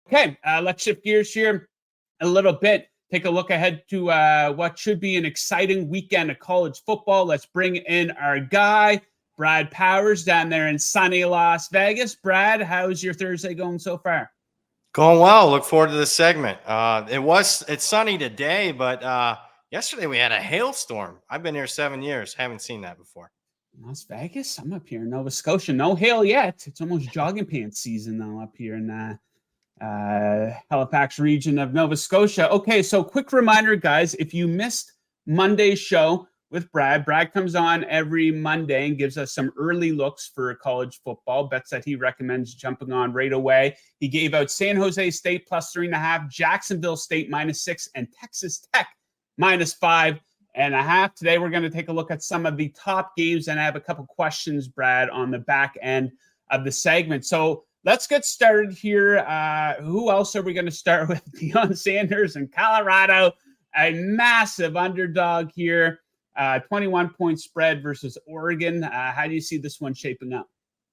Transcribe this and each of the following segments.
Okay, let's shift gears here a little bit. Take a look ahead to what should be an exciting weekend of college football. Let's bring in our guy, Brad Powers, down there in sunny Las Vegas. Brad, how's your Thursday going so far? Going well. Look forward to this segment. It's sunny today, but yesterday we had a hailstorm. I've been here 7 years. Haven't seen that before. Las Vegas? I'm up here in Nova Scotia. No hail yet. It's almost jogging pants season though up here in Halifax region of Nova Scotia. Okay, so quick reminder, guys, if you missed Monday's show with Brad comes on every Monday and gives us some early looks for college football, bets that he recommends jumping on right away. He gave out San Jose State plus 3.5, Jacksonville State -6, and Texas Tech -5.5. Today, we're going to take a look at some of the top games, and I have a couple questions, Brad, on the back end of the segment. So let's get started here. Who else are we going to start with? Deion Sanders in Colorado, a massive underdog here. 21-point spread versus Oregon. How do you see this one shaping up?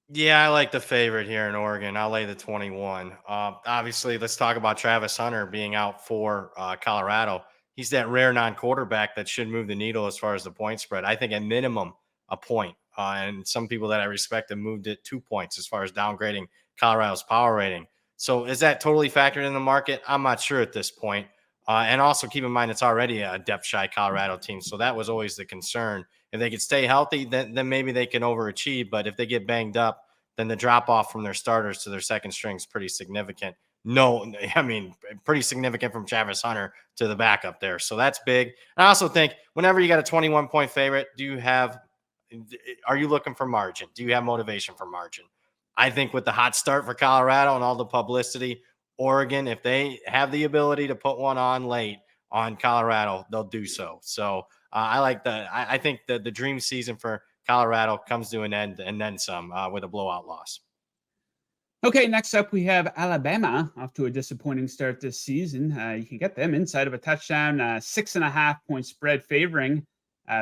Yeah, I like the favorite here in Oregon. I'll lay the 21. Obviously, let's talk about Travis Hunter being out for Colorado. He's that rare non-quarterback that should move the needle as far as the point spread. I think at minimum a point. And some people that I respect have moved it 2 points as far as downgrading Colorado's power rating. So is that totally factored in the market? I'm not sure at this point. And also keep in mind, it's already a depth-shy Colorado team. So that was always the concern. If they could stay healthy, then maybe they can overachieve. But if they get banged up, then the drop-off from their starters to their second string is pretty significant. Pretty significant from Travis Hunter to the backup there. So that's big. I also think whenever you got a 21-point favorite, are you looking for margin? Do you have motivation for margin? I think with the hot start for Colorado and all the publicity, Oregon, if they have the ability to put one on late on Colorado, they'll do so. So I think the dream season for Colorado comes to an end and then some with a blowout loss. Okay, next up we have Alabama, off to a disappointing start this season. You can get them inside of a touchdown, 6.5-point spread favoring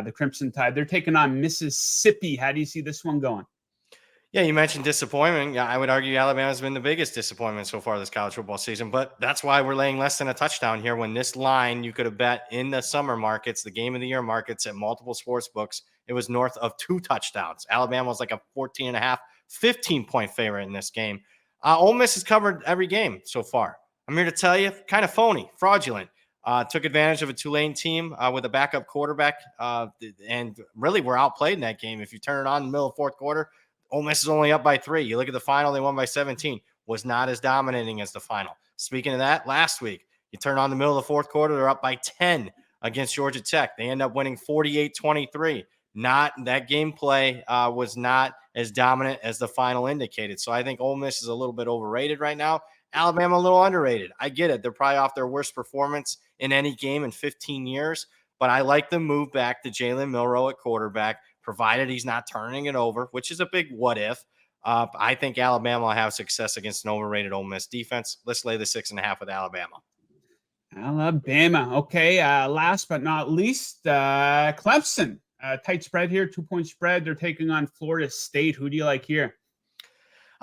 the Crimson Tide. They're taking on Mississippi. How do you see this one going? Yeah, you mentioned disappointment. Yeah, I would argue Alabama's been the biggest disappointment so far this college football season, but that's why we're laying less than a touchdown here when this line you could have bet in the summer markets, the game of the year markets at multiple sports books, it was north of 2 touchdowns. Alabama was like a 14.5, 15-point favorite in this game. Ole Miss has covered every game so far. I'm here to tell you, kind of phony, fraudulent. Took advantage of a Tulane team with a backup quarterback, and really were outplayed in that game. If you turn it on in the middle of fourth quarter, Ole Miss is only up by 3. You look at the final, they won by 17. Was not as dominating as the final. Speaking of that, last week, you turn on the middle of the fourth quarter, they're up by 10 against Georgia Tech. They end up winning 48-23. That gameplay was not as dominant as the final indicated. So I think Ole Miss is a little bit overrated right now. Alabama a little underrated. I get it. They're probably off their worst performance in any game in 15 years. But I like the move back to Jalen Milroe at quarterback, provided he's not turning it over, which is a big what if. I think Alabama will have success against an overrated Ole Miss defense. Let's lay the 6.5 with Alabama. Alabama. Okay. Last but not least, Clemson. Tight spread here, 2-point spread. They're taking on Florida State. Who do you like here?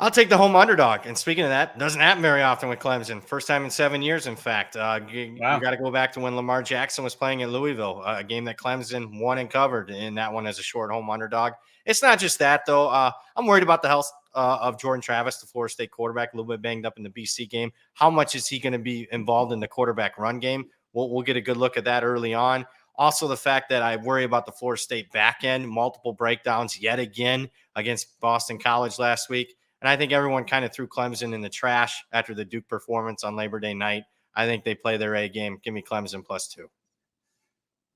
I'll take the home underdog. And speaking of that, doesn't happen very often with Clemson. First time in 7 years, in fact. You got to go back to when Lamar Jackson was playing in Louisville, a game that Clemson won and covered in that one as a short home underdog. It's not just that, though. I'm worried about the health of Jordan Travis, the Florida State quarterback, a little bit banged up in the BC game. How much is he going to be involved in the quarterback run game? We'll get a good look at that early on. Also, the fact that I worry about the Florida State back end, multiple breakdowns yet again against Boston College last week. And I think everyone kind of threw Clemson in the trash after the Duke performance on Labor Day night. I think they play their A game. Give me Clemson +2.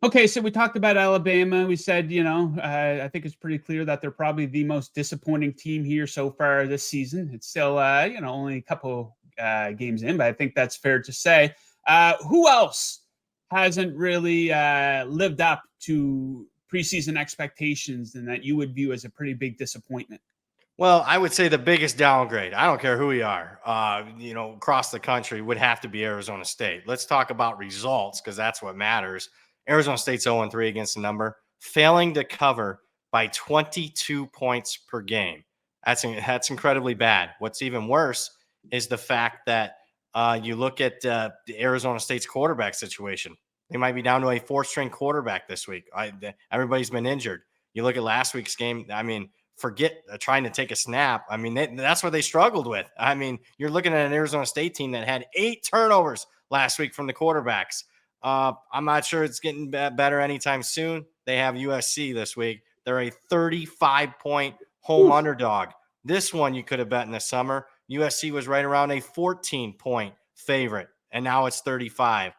Okay, so we talked about Alabama. We said, I think it's pretty clear that they're probably the most disappointing team here so far this season. It's still, only a couple games in, but I think that's fair to say. Who else hasn't really lived up to preseason expectations and that you would view as a pretty big disappointment? Well, I would say the biggest downgrade, I don't care who we are, across the country would have to be Arizona State. Let's talk about results because that's what matters. Arizona State's 0-3 against the number, failing to cover by 22 points per game. That's incredibly bad. What's even worse is the fact that You look at the Arizona State's quarterback situation. They might be down to a 4th-string quarterback this week. Everybody's been injured. You look at last week's game. I mean, forget trying to take a snap. I mean, that's what they struggled with. I mean, you're looking at an Arizona State team that had 8 turnovers last week from the quarterbacks. I'm not sure it's getting better anytime soon. They have USC this week. They're a 35-point home underdog. This one you could have bet in the summer. USC was right around a 14-point favorite, and now it's 35.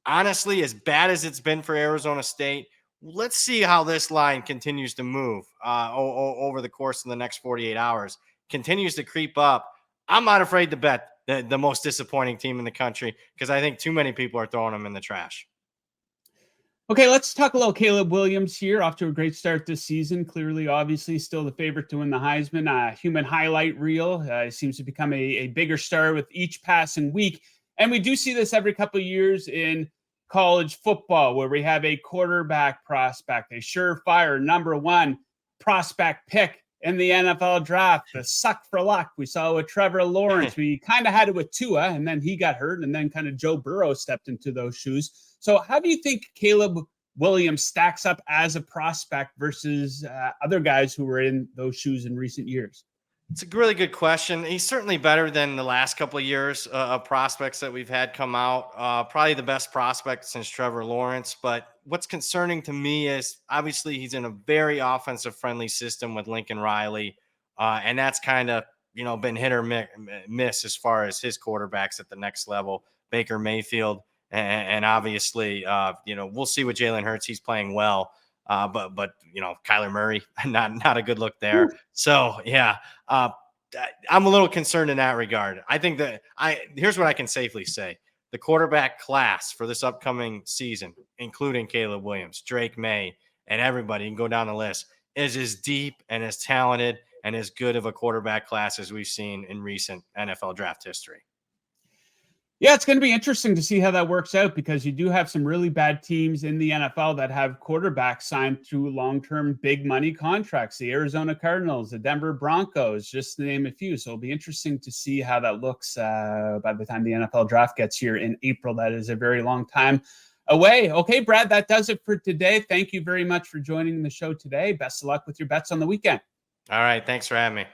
Honestly, as bad as it's been for Arizona State, let's see how this line continues to move over the course of the next 48 hours. Continues to creep up. I'm not afraid to bet the most disappointing team in the country because I think too many people are throwing them in the trash. Okay, let's talk a little Caleb Williams here. Off to a great start this season. Clearly, obviously, still the favorite to win the Heisman. Human highlight reel. Seems to become a bigger star with each passing week. And we do see this every couple of years in college football, where we have a quarterback prospect, a surefire number 1 prospect pick in the NFL draft. The suck for luck we saw with Trevor Lawrence. We kind of had it with Tua, and then he got hurt, and then kind of Joe Burrow stepped into those shoes. So how do you think Caleb Williams stacks up as a prospect versus other guys who were in those shoes in recent years? It's a really good question. He's certainly better than the last couple of years of prospects that we've had come out. Probably the best prospect since Trevor Lawrence. But what's concerning to me is obviously he's in a very offensive-friendly system with Lincoln Riley. And that's kind of, been hit or miss as far as his quarterbacks at the next level. Baker Mayfield. And obviously, we'll see with Jalen Hurts. He's playing well. But Kyler Murray, not a good look there. So yeah, I'm a little concerned in that regard. I think that here's what I can safely say: the quarterback class for this upcoming season, including Caleb Williams, Drake May, and everybody, you can go down the list, is as deep and as talented and as good of a quarterback class as we've seen in recent NFL draft history. Yeah, it's going to be interesting to see how that works out because you do have some really bad teams in the NFL that have quarterbacks signed to long-term big money contracts. The Arizona Cardinals, the Denver Broncos, just to name a few. So it'll be interesting to see how that looks by the time the NFL draft gets here in April. That is a very long time away. Okay, Brad, that does it for today. Thank you very much for joining the show today. Best of luck with your bets on the weekend. All right. Thanks for having me.